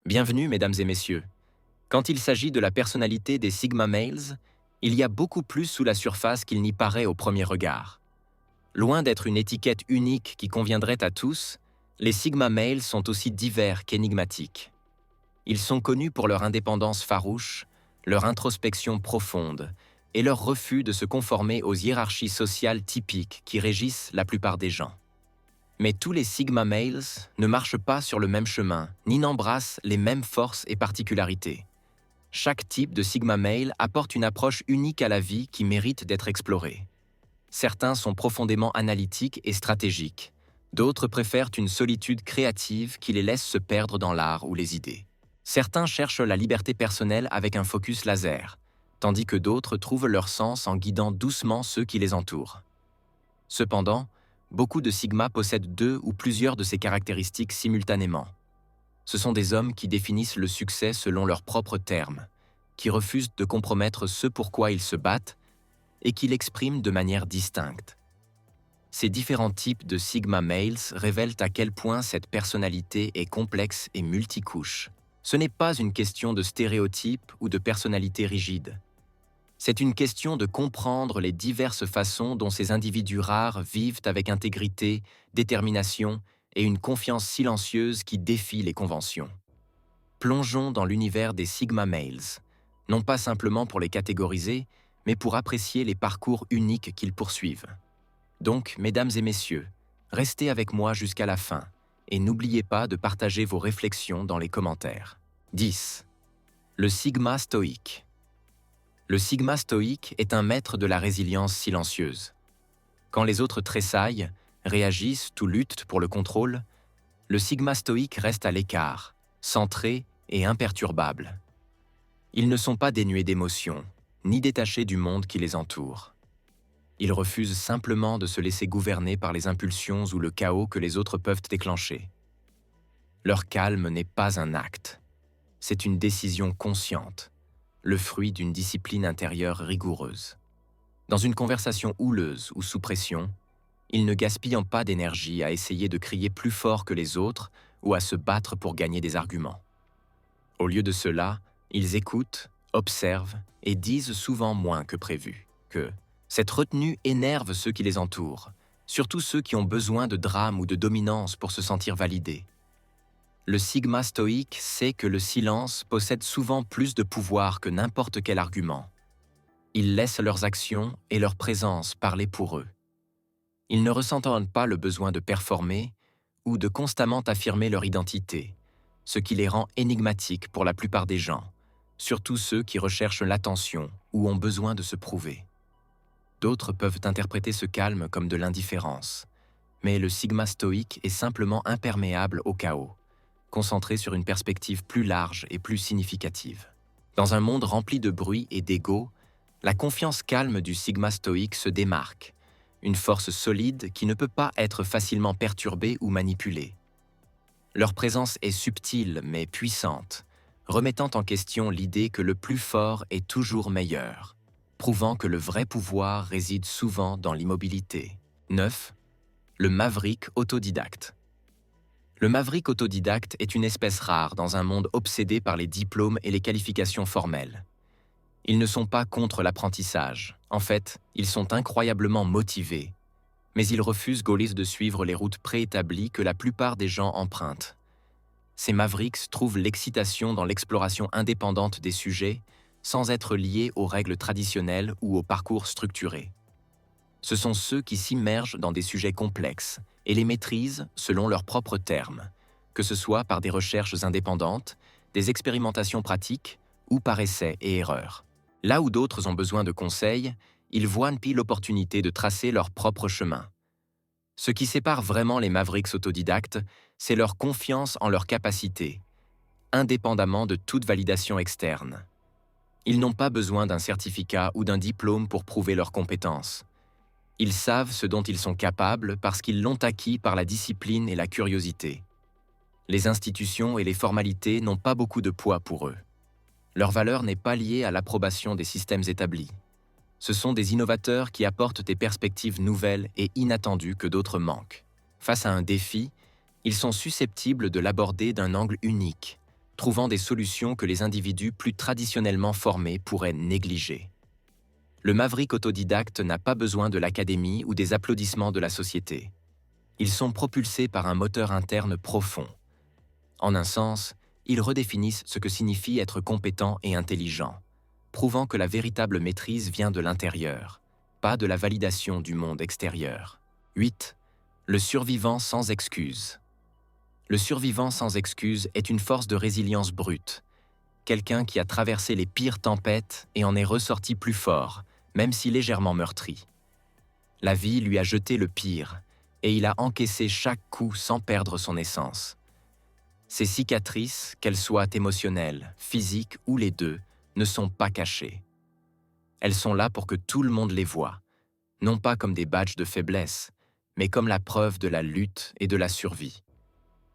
Bienvenue, mesdames et messieurs. Quand il s'agit de la personnalité des Sigma Males, il y a beaucoup plus sous la surface qu'il n'y paraît au premier regard. Loin d'être une étiquette unique qui conviendrait à tous, les Sigma Males sont aussi divers qu'énigmatiques. Ils sont connus pour leur indépendance farouche, leur introspection profonde et leur refus de se conformer aux hiérarchies sociales typiques qui régissent la plupart des gens. Mais tous les Sigma Males ne marchent pas sur le même chemin, ni n'embrassent les mêmes forces et particularités. Chaque type de Sigma Male apporte une approche unique à la vie qui mérite d'être explorée. Certains sont profondément analytiques et stratégiques. D'autres préfèrent une solitude créative qui les laisse se perdre dans l'art ou les idées. Certains cherchent la liberté personnelle avec un focus laser, tandis que d'autres trouvent leur sens en guidant doucement ceux qui les entourent. Cependant, beaucoup de Sigma possèdent deux ou plusieurs de ces caractéristiques simultanément. Ce sont des hommes qui définissent le succès selon leurs propres termes, qui refusent de compromettre ce pour quoi ils se battent et qui l'expriment de manière distincte. Ces différents types de Sigma Males révèlent à quel point cette personnalité est complexe et multicouche. Ce n'est pas une question de stéréotypes ou de personnalité rigide. C'est une question de comprendre les diverses façons dont ces individus rares vivent avec intégrité, détermination et une confiance silencieuse qui défie les conventions. Plongeons dans l'univers des Sigma Males, non pas simplement pour les catégoriser, mais pour apprécier les parcours uniques qu'ils poursuivent. Donc, mesdames et messieurs, restez avec moi jusqu'à la fin et n'oubliez pas de partager vos réflexions dans les commentaires. 10. Le Sigma stoïque. Le Sigma stoïque est un maître de la résilience silencieuse. Quand les autres tressaillent, réagissent ou luttent pour le contrôle, le Sigma stoïque reste à l'écart, centré et imperturbable. Ils ne sont pas dénués d'émotions, ni détachés du monde qui les entoure. Ils refusent simplement de se laisser gouverner par les impulsions ou le chaos que les autres peuvent déclencher. Leur calme n'est pas un acte, c'est une décision consciente, le fruit d'une discipline intérieure rigoureuse. Dans une conversation houleuse ou sous pression, ils ne gaspillent pas d'énergie à essayer de crier plus fort que les autres ou à se battre pour gagner des arguments. Au lieu de cela, ils écoutent, observent et disent souvent moins que prévu. Cette retenue énerve ceux qui les entourent, surtout ceux qui ont besoin de drame ou de dominance pour se sentir validés. Le Sigma stoïque sait que le silence possède souvent plus de pouvoir que n'importe quel argument. Ils laissent leurs actions et leur présence parler pour eux. Ils ne ressentent pas le besoin de performer ou de constamment affirmer leur identité, ce qui les rend énigmatiques pour la plupart des gens, surtout ceux qui recherchent l'attention ou ont besoin de se prouver. D'autres peuvent interpréter ce calme comme de l'indifférence, mais le Sigma stoïque est simplement imperméable au chaos, concentré sur une perspective plus large et plus significative. Dans un monde rempli de bruit et d'ego, la confiance calme du Sigma stoïque se démarque, une force solide qui ne peut pas être facilement perturbée ou manipulée. Leur présence est subtile mais puissante, remettant en question l'idée que le plus fort est toujours meilleur, prouvant que le vrai pouvoir réside souvent dans l'immobilité. 9. Le maverick autodidacte. Le maverick autodidacte est une espèce rare dans un monde obsédé par les diplômes et les qualifications formelles. Ils ne sont pas contre l'apprentissage. En fait, ils sont incroyablement motivés. Mais ils refusent gaulliste de suivre les routes préétablies que la plupart des gens empruntent. Ces mavericks trouvent l'excitation dans l'exploration indépendante des sujets, sans être liés aux règles traditionnelles ou aux parcours structurés. Ce sont ceux qui s'immergent dans des sujets complexes et les maîtrisent selon leurs propres termes, que ce soit par des recherches indépendantes, des expérimentations pratiques ou par essais et erreurs. Là où d'autres ont besoin de conseils, ils voient une pile l'opportunité de tracer leur propre chemin. Ce qui sépare vraiment les mavericks autodidactes, c'est leur confiance en leurs capacités, indépendamment de toute validation externe. Ils n'ont pas besoin d'un certificat ou d'un diplôme pour prouver leurs compétences. Ils savent ce dont ils sont capables parce qu'ils l'ont acquis par la discipline et la curiosité. Les institutions et les formalités n'ont pas beaucoup de poids pour eux. Leur valeur n'est pas liée à l'approbation des systèmes établis. Ce sont des innovateurs qui apportent des perspectives nouvelles et inattendues que d'autres manquent. Face à un défi, ils sont susceptibles de l'aborder d'un angle unique, trouvant des solutions que les individus plus traditionnellement formés pourraient négliger. Le maverick autodidacte n'a pas besoin de l'académie ou des applaudissements de la société. Ils sont propulsés par un moteur interne profond. En un sens, ils redéfinissent ce que signifie être compétent et intelligent, prouvant que la véritable maîtrise vient de l'intérieur, pas de la validation du monde extérieur. 8. Le survivant sans excuse. Le survivant sans excuse est une force de résilience brute, quelqu'un qui a traversé les pires tempêtes et en est ressorti plus fort, même si légèrement meurtri. La vie lui a jeté le pire, et il a encaissé chaque coup sans perdre son essence. Ces cicatrices, qu'elles soient émotionnelles, physiques ou les deux, ne sont pas cachées. Elles sont là pour que tout le monde les voie, non pas comme des badges de faiblesse, mais comme la preuve de la lutte et de la survie.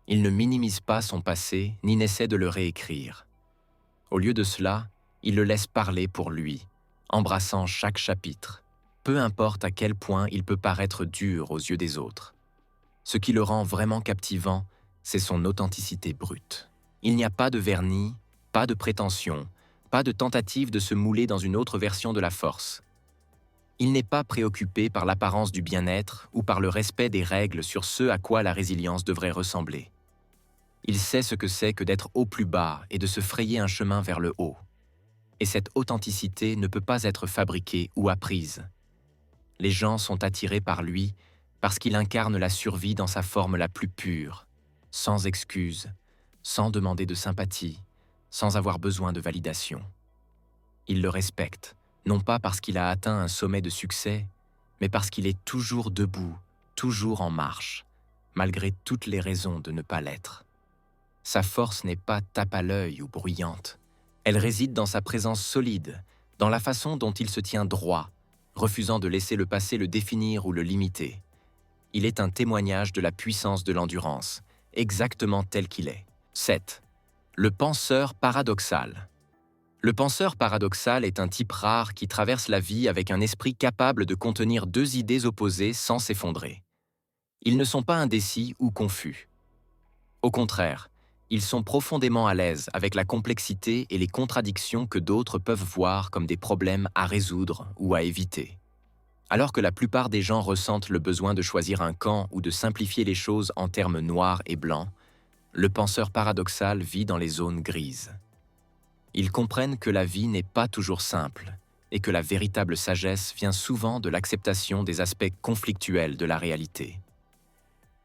Il ne minimise pas son passé, ni n'essaie de le réécrire. Au lieu de cela, il le laisse parler pour lui, embrassant chaque chapitre, peu importe à quel point il peut paraître dur aux yeux des autres. Ce qui le rend vraiment captivant, c'est son authenticité brute. Il n'y a pas de vernis, pas de prétention, pas de tentative de se mouler dans une autre version de la force. Il n'est pas préoccupé par l'apparence du bien-être ou par le respect des règles sur ce à quoi la résilience devrait ressembler. Il sait ce que c'est que d'être au plus bas et de se frayer un chemin vers le haut. Et cette authenticité ne peut pas être fabriquée ou apprise. Les gens sont attirés par lui parce qu'il incarne la survie dans sa forme la plus pure, sans excuse, sans demander de sympathie, sans avoir besoin de validation. Ils le respectent, non pas parce qu'il a atteint un sommet de succès, mais parce qu'il est toujours debout, toujours en marche, malgré toutes les raisons de ne pas l'être. Sa force n'est pas tape à l'œil ou bruyante. Elle réside dans sa présence solide, dans la façon dont il se tient droit, refusant de laisser le passé le définir ou le limiter. Il est un témoignage de la puissance de l'endurance, exactement tel qu'il est. 7. Le penseur paradoxal. Le penseur paradoxal est un type rare qui traverse la vie avec un esprit capable de contenir deux idées opposées sans s'effondrer. Ils ne sont pas indécis ou confus. Au contraire, ils sont profondément à l'aise avec la complexité et les contradictions que d'autres peuvent voir comme des problèmes à résoudre ou à éviter. Alors que la plupart des gens ressentent le besoin de choisir un camp ou de simplifier les choses en termes noirs et blancs, le penseur paradoxal vit dans les zones grises. Ils comprennent que la vie n'est pas toujours simple et que la véritable sagesse vient souvent de l'acceptation des aspects conflictuels de la réalité.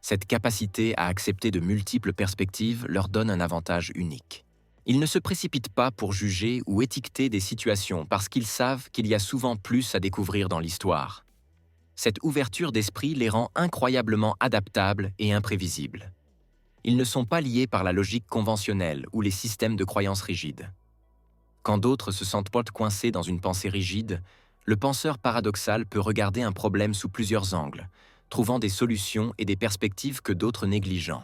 Cette capacité à accepter de multiples perspectives leur donne un avantage unique. Ils ne se précipitent pas pour juger ou étiqueter des situations parce qu'ils savent qu'il y a souvent plus à découvrir dans l'histoire. Cette ouverture d'esprit les rend incroyablement adaptables et imprévisibles. Ils ne sont pas liés par la logique conventionnelle ou les systèmes de croyances rigides. Quand d'autres se sentent coincés dans une pensée rigide, le penseur paradoxal peut regarder un problème sous plusieurs angles, trouvant des solutions et des perspectives que d'autres négligent.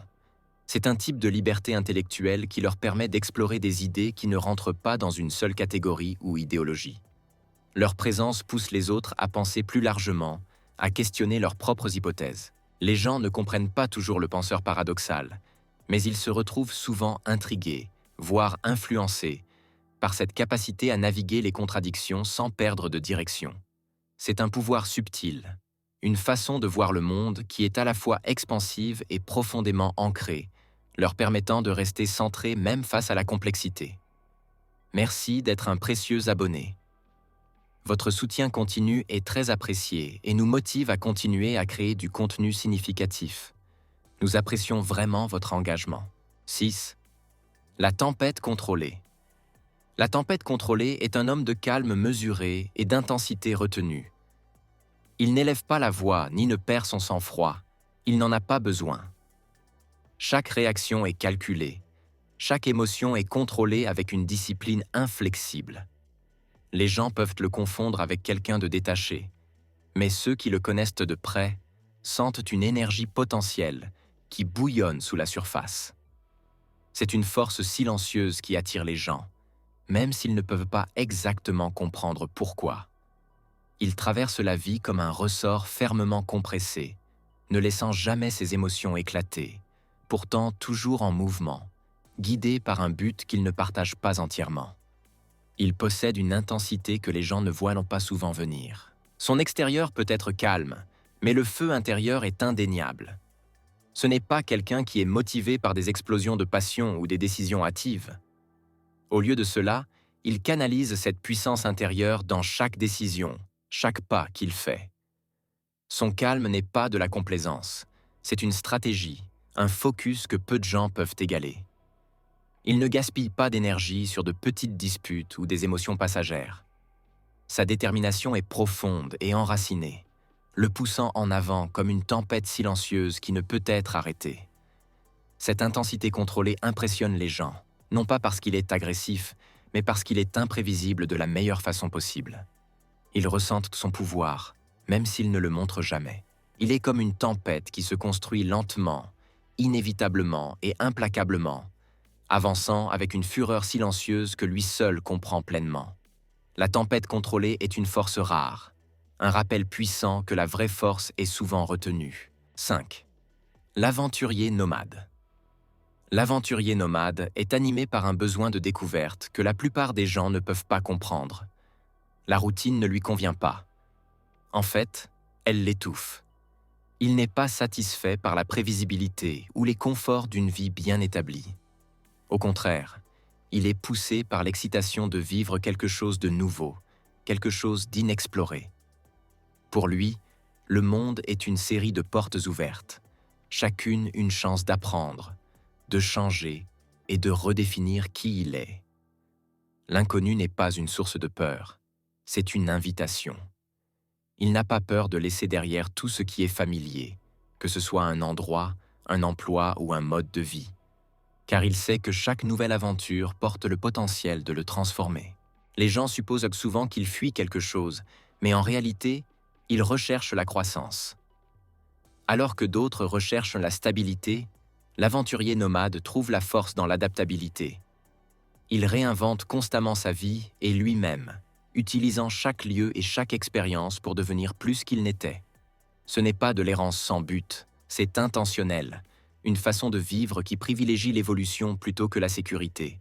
C'est un type de liberté intellectuelle qui leur permet d'explorer des idées qui ne rentrent pas dans une seule catégorie ou idéologie. Leur présence pousse les autres à penser plus largement, à questionner leurs propres hypothèses. Les gens ne comprennent pas toujours le penseur paradoxal, mais ils se retrouvent souvent intrigués, voire influencés, par cette capacité à naviguer les contradictions sans perdre de direction. C'est un pouvoir subtil, une façon de voir le monde qui est à la fois expansive et profondément ancrée, leur permettant de rester centrés même face à la complexité. Merci d'être un précieux abonné. Votre soutien continu est très apprécié et nous motive à continuer à créer du contenu significatif. Nous apprécions vraiment votre engagement. 6. La tempête contrôlée. La tempête contrôlée est un homme de calme mesuré et d'intensité retenue. Il n'élève pas la voix ni ne perd son sang-froid. Il n'en a pas besoin. Chaque réaction est calculée. Chaque émotion est contrôlée avec une discipline inflexible. Les gens peuvent le confondre avec quelqu'un de détaché, mais ceux qui le connaissent de près sentent une énergie potentielle qui bouillonne sous la surface. C'est une force silencieuse qui attire les gens, même s'ils ne peuvent pas exactement comprendre pourquoi. Il traverse la vie comme un ressort fermement compressé, ne laissant jamais ses émotions éclater, pourtant toujours en mouvement, guidés par un but qu'ils ne partagent pas entièrement. Il possède une intensité que les gens ne voient pas souvent venir. Son extérieur peut être calme, mais le feu intérieur est indéniable. Ce n'est pas quelqu'un qui est motivé par des explosions de passion ou des décisions hâtives. Au lieu de cela, il canalise cette puissance intérieure dans chaque décision, chaque pas qu'il fait. Son calme n'est pas de la complaisance, c'est une stratégie, un focus que peu de gens peuvent égaler. Il ne gaspille pas d'énergie sur de petites disputes ou des émotions passagères. Sa détermination est profonde et enracinée, le poussant en avant comme une tempête silencieuse qui ne peut être arrêtée. Cette intensité contrôlée impressionne les gens, non pas parce qu'il est agressif, mais parce qu'il est imprévisible de la meilleure façon possible. Ils ressentent son pouvoir, même s'il ne le montre jamais. Il est comme une tempête qui se construit lentement, inévitablement et implacablement, avançant avec une fureur silencieuse que lui seul comprend pleinement. La tempête contrôlée est une force rare, un rappel puissant que la vraie force est souvent retenue. 5. L'aventurier nomade. L'aventurier nomade est animé par un besoin de découverte que la plupart des gens ne peuvent pas comprendre. La routine ne lui convient pas. En fait, elle l'étouffe. Il n'est pas satisfait par la prévisibilité ou les conforts d'une vie bien établie. Au contraire, il est poussé par l'excitation de vivre quelque chose de nouveau, quelque chose d'inexploré. Pour lui, le monde est une série de portes ouvertes, chacune une chance d'apprendre, de changer et de redéfinir qui il est. L'inconnu n'est pas une source de peur, c'est une invitation. Il n'a pas peur de laisser derrière tout ce qui est familier, que ce soit un endroit, un emploi ou un mode de vie, car il sait que chaque nouvelle aventure porte le potentiel de le transformer. Les gens supposent souvent qu'il fuit quelque chose, mais en réalité, il recherche la croissance. Alors que d'autres recherchent la stabilité, l'aventurier nomade trouve la force dans l'adaptabilité. Il réinvente constamment sa vie et lui-même, utilisant chaque lieu et chaque expérience pour devenir plus qu'il n'était. Ce n'est pas de l'errance sans but, c'est intentionnel, une façon de vivre qui privilégie l'évolution plutôt que la sécurité.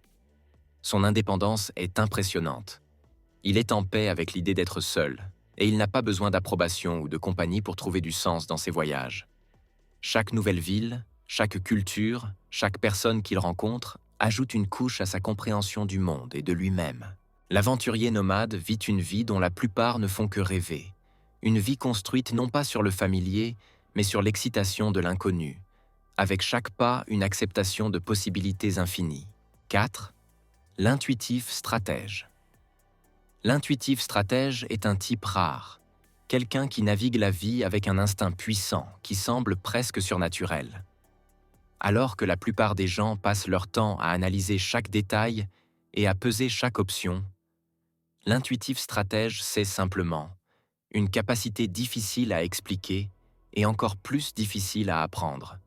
Son indépendance est impressionnante. Il est en paix avec l'idée d'être seul, et il n'a pas besoin d'approbation ou de compagnie pour trouver du sens dans ses voyages. Chaque nouvelle ville, chaque culture, chaque personne qu'il rencontre ajoute une couche à sa compréhension du monde et de lui-même. L'aventurier nomade vit une vie dont la plupart ne font que rêver. Une vie construite non pas sur le familier, mais sur l'excitation de l'inconnu, avec chaque pas une acceptation de possibilités infinies. 4. L'intuitif stratège. L'intuitif stratège est un type rare, quelqu'un qui navigue la vie avec un instinct puissant qui semble presque surnaturel. Alors que la plupart des gens passent leur temps à analyser chaque détail et à peser chaque option, l'intuitif stratège sait simplement une capacité difficile à expliquer et encore plus difficile à apprendre.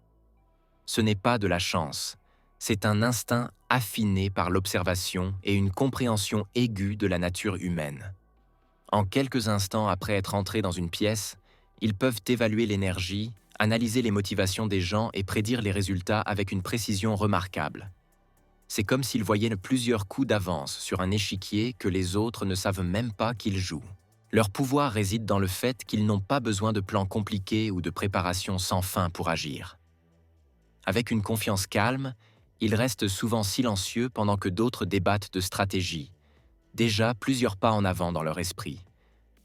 Ce n'est pas de la chance, c'est un instinct affiné par l'observation et une compréhension aiguë de la nature humaine. En quelques instants après être entrés dans une pièce, ils peuvent évaluer l'énergie, analyser les motivations des gens et prédire les résultats avec une précision remarquable. C'est comme s'ils voyaient plusieurs coups d'avance sur un échiquier que les autres ne savent même pas qu'ils jouent. Leur pouvoir réside dans le fait qu'ils n'ont pas besoin de plans compliqués ou de préparation sans fin pour agir. Avec une confiance calme, ils restent souvent silencieux pendant que d'autres débattent de stratégie, déjà plusieurs pas en avant dans leur esprit.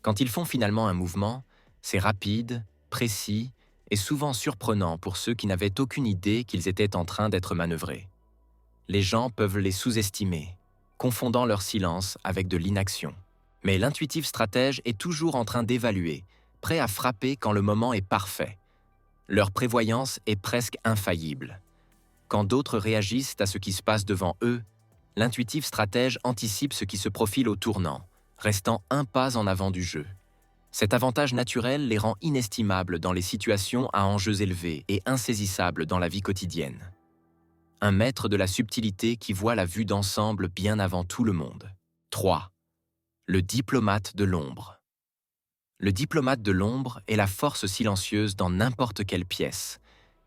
Quand ils font finalement un mouvement, c'est rapide, précis et souvent surprenant pour ceux qui n'avaient aucune idée qu'ils étaient en train d'être manœuvrés. Les gens peuvent les sous-estimer, confondant leur silence avec de l'inaction. Mais l'intuitif stratège est toujours en train d'évaluer, prêt à frapper quand le moment est parfait. Leur prévoyance est presque infaillible. Quand d'autres réagissent à ce qui se passe devant eux, l'intuitif stratège anticipe ce qui se profile au tournant, restant un pas en avant du jeu. Cet avantage naturel les rend inestimables dans les situations à enjeux élevés et insaisissables dans la vie quotidienne. Un maître de la subtilité qui voit la vue d'ensemble bien avant tout le monde. 3. Le diplomate de l'ombre. Le diplomate de l'ombre est la force silencieuse dans n'importe quelle pièce,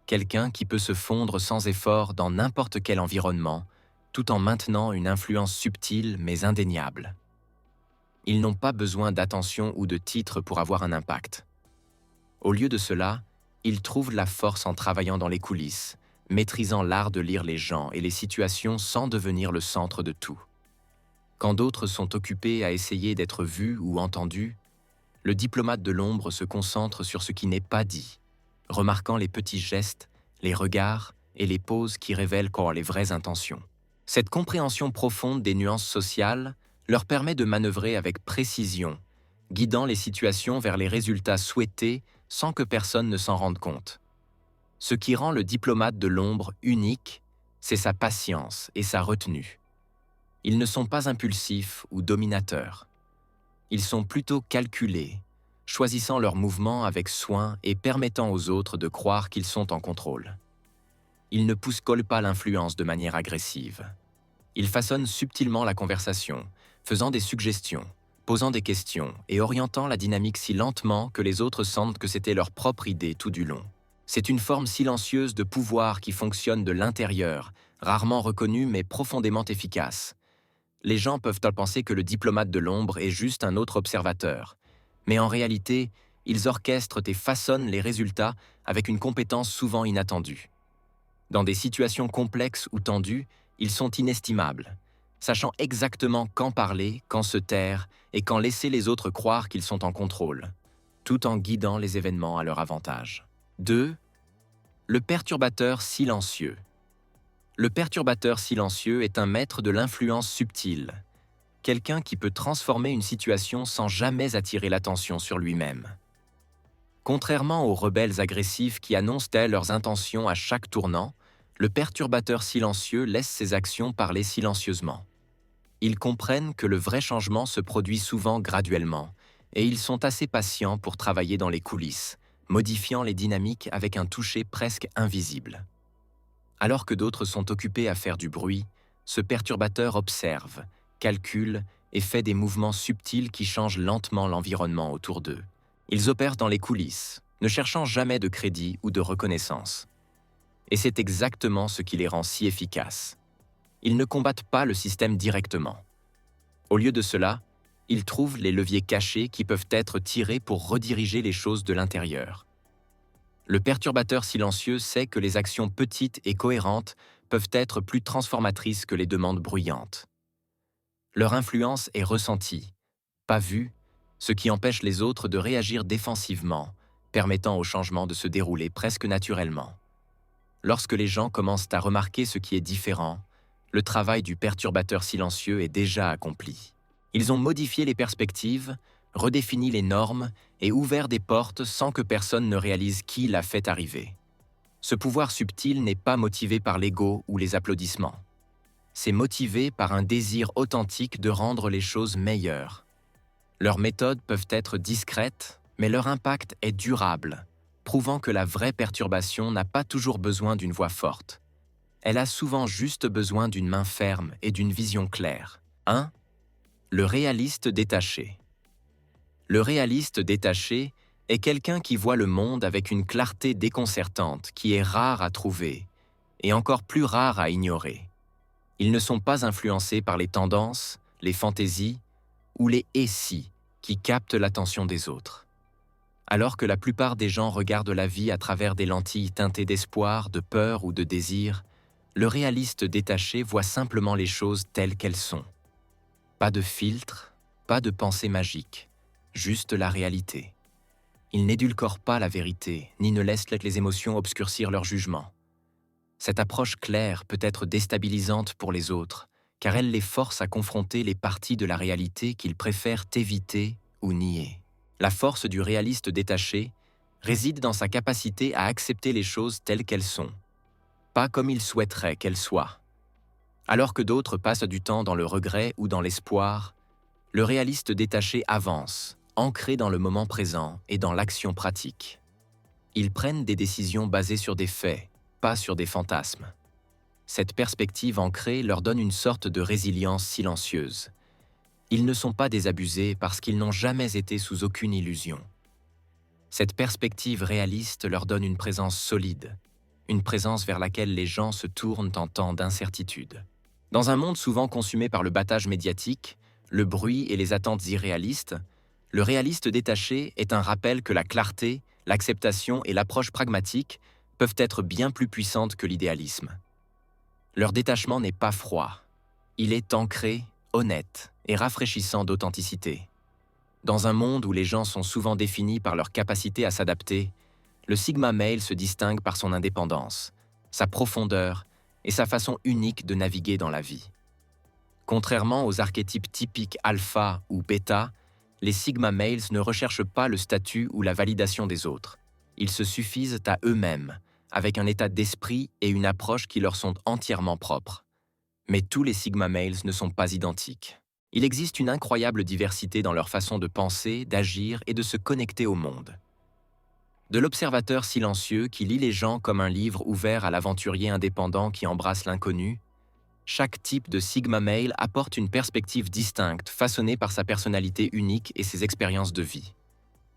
quelqu'un qui peut se fondre sans effort dans n'importe quel environnement, tout en maintenant une influence subtile mais indéniable. Ils n'ont pas besoin d'attention ou de titre pour avoir un impact. Au lieu de cela, ils trouvent la force en travaillant dans les coulisses, maîtrisant l'art de lire les gens et les situations sans devenir le centre de tout. Quand d'autres sont occupés à essayer d'être vus ou entendus, le diplomate de l'ombre se concentre sur ce qui n'est pas dit, remarquant les petits gestes, les regards et les pauses qui révèlent qu'ont les vraies intentions. Cette compréhension profonde des nuances sociales leur permet de manœuvrer avec précision, guidant les situations vers les résultats souhaités sans que personne ne s'en rende compte. Ce qui rend le diplomate de l'ombre unique, c'est sa patience et sa retenue. Ils ne sont pas impulsifs ou dominateurs. Ils sont plutôt calculés, choisissant leurs mouvements avec soin et permettant aux autres de croire qu'ils sont en contrôle. Ils ne poussent-collent pas l'influence de manière agressive. Ils façonnent subtilement la conversation, faisant des suggestions, posant des questions et orientant la dynamique si lentement que les autres sentent que c'était leur propre idée tout du long. C'est une forme silencieuse de pouvoir qui fonctionne de l'intérieur, rarement reconnue mais profondément efficace. Les gens peuvent penser que le diplomate de l'ombre est juste un autre observateur, mais en réalité, ils orchestrent et façonnent les résultats avec une compétence souvent inattendue. Dans des situations complexes ou tendues, ils sont inestimables, sachant exactement quand parler, quand se taire et quand laisser les autres croire qu'ils sont en contrôle, tout en guidant les événements à leur avantage. 2. Le perturbateur silencieux. Le perturbateur silencieux est un maître de l'influence subtile, quelqu'un qui peut transformer une situation sans jamais attirer l'attention sur lui-même. Contrairement aux rebelles agressifs qui annoncent leurs intentions à chaque tournant, le perturbateur silencieux laisse ses actions parler silencieusement. Ils comprennent que le vrai changement se produit souvent graduellement, et ils sont assez patients pour travailler dans les coulisses, modifiant les dynamiques avec un toucher presque invisible. Alors que d'autres sont occupés à faire du bruit, ce perturbateur observe, calcule et fait des mouvements subtils qui changent lentement l'environnement autour d'eux. Ils opèrent dans les coulisses, ne cherchant jamais de crédit ou de reconnaissance. Et c'est exactement ce qui les rend si efficaces. Ils ne combattent pas le système directement. Au lieu de cela, ils trouvent les leviers cachés qui peuvent être tirés pour rediriger les choses de l'intérieur. Le perturbateur silencieux sait que les actions petites et cohérentes peuvent être plus transformatrices que les demandes bruyantes. Leur influence est ressentie, pas vue, ce qui empêche les autres de réagir défensivement, permettant au changement de se dérouler presque naturellement. Lorsque les gens commencent à remarquer ce qui est différent, le travail du perturbateur silencieux est déjà accompli. Ils ont modifié les perspectives, redéfini les normes et ouvert des portes sans que personne ne réalise qui l'a fait arriver. Ce pouvoir subtil n'est pas motivé par l'ego ou les applaudissements. C'est motivé par un désir authentique de rendre les choses meilleures. Leurs méthodes peuvent être discrètes, mais leur impact est durable, prouvant que la vraie perturbation n'a pas toujours besoin d'une voix forte. Elle a souvent juste besoin d'une main ferme et d'une vision claire. 1. Le réaliste détaché. Le réaliste détaché est quelqu'un qui voit le monde avec une clarté déconcertante qui est rare à trouver et encore plus rare à ignorer. Ils ne sont pas influencés par les tendances, les fantaisies ou les « et si » qui captent l'attention des autres. Alors que la plupart des gens regardent la vie à travers des lentilles teintées d'espoir, de peur ou de désir, le réaliste détaché voit simplement les choses telles qu'elles sont. Pas de filtre, pas de pensée magique. Juste la réalité. Ils n'édulcorent pas la vérité, ni ne laissent les émotions obscurcir leur jugement. Cette approche claire peut être déstabilisante pour les autres, car elle les force à confronter les parties de la réalité qu'ils préfèrent éviter ou nier. La force du réaliste détaché réside dans sa capacité à accepter les choses telles qu'elles sont, pas comme il souhaiterait qu'elles soient. Alors que d'autres passent du temps dans le regret ou dans l'espoir, le réaliste détaché avance, ancrés dans le moment présent et dans l'action pratique. Ils prennent des décisions basées sur des faits, pas sur des fantasmes. Cette perspective ancrée leur donne une sorte de résilience silencieuse. Ils ne sont pas désabusés parce qu'ils n'ont jamais été sous aucune illusion. Cette perspective réaliste leur donne une présence solide, une présence vers laquelle les gens se tournent en temps d'incertitude. Dans un monde souvent consumé par le battage médiatique, le bruit et les attentes irréalistes, le réaliste détaché est un rappel que la clarté, l'acceptation et l'approche pragmatique peuvent être bien plus puissantes que l'idéalisme. Leur détachement n'est pas froid. Il est ancré, honnête et rafraîchissant d'authenticité. Dans un monde où les gens sont souvent définis par leur capacité à s'adapter, le Sigma Male se distingue par son indépendance, sa profondeur et sa façon unique de naviguer dans la vie. Contrairement aux archétypes typiques alpha ou bêta, les Sigma Males ne recherchent pas le statut ou la validation des autres. Ils se suffisent à eux-mêmes, avec un état d'esprit et une approche qui leur sont entièrement propres. Mais tous les Sigma Males ne sont pas identiques. Il existe une incroyable diversité dans leur façon de penser, d'agir et de se connecter au monde. De l'observateur silencieux qui lit les gens comme un livre ouvert à l'aventurier indépendant qui embrasse l'inconnu, chaque type de Sigma Male apporte une perspective distincte, façonnée par sa personnalité unique et ses expériences de vie.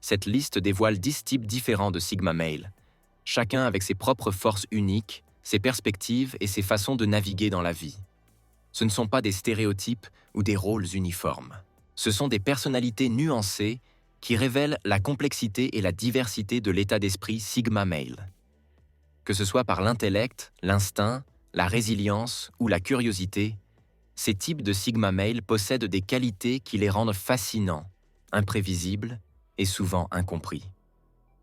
Cette liste dévoile 10 types différents de Sigma Male, chacun avec ses propres forces uniques, ses perspectives et ses façons de naviguer dans la vie. Ce ne sont pas des stéréotypes ou des rôles uniformes. Ce sont des personnalités nuancées qui révèlent la complexité et la diversité de l'état d'esprit Sigma Male. Que ce soit par l'intellect, l'instinct, la résilience ou la curiosité, ces types de Sigma Male possèdent des qualités qui les rendent fascinants, imprévisibles et souvent incompris.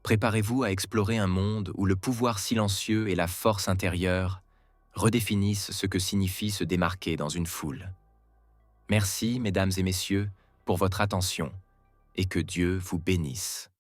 Préparez-vous à explorer un monde où le pouvoir silencieux et la force intérieure redéfinissent ce que signifie se démarquer dans une foule. Merci, mesdames et messieurs, pour votre attention, et que Dieu vous bénisse.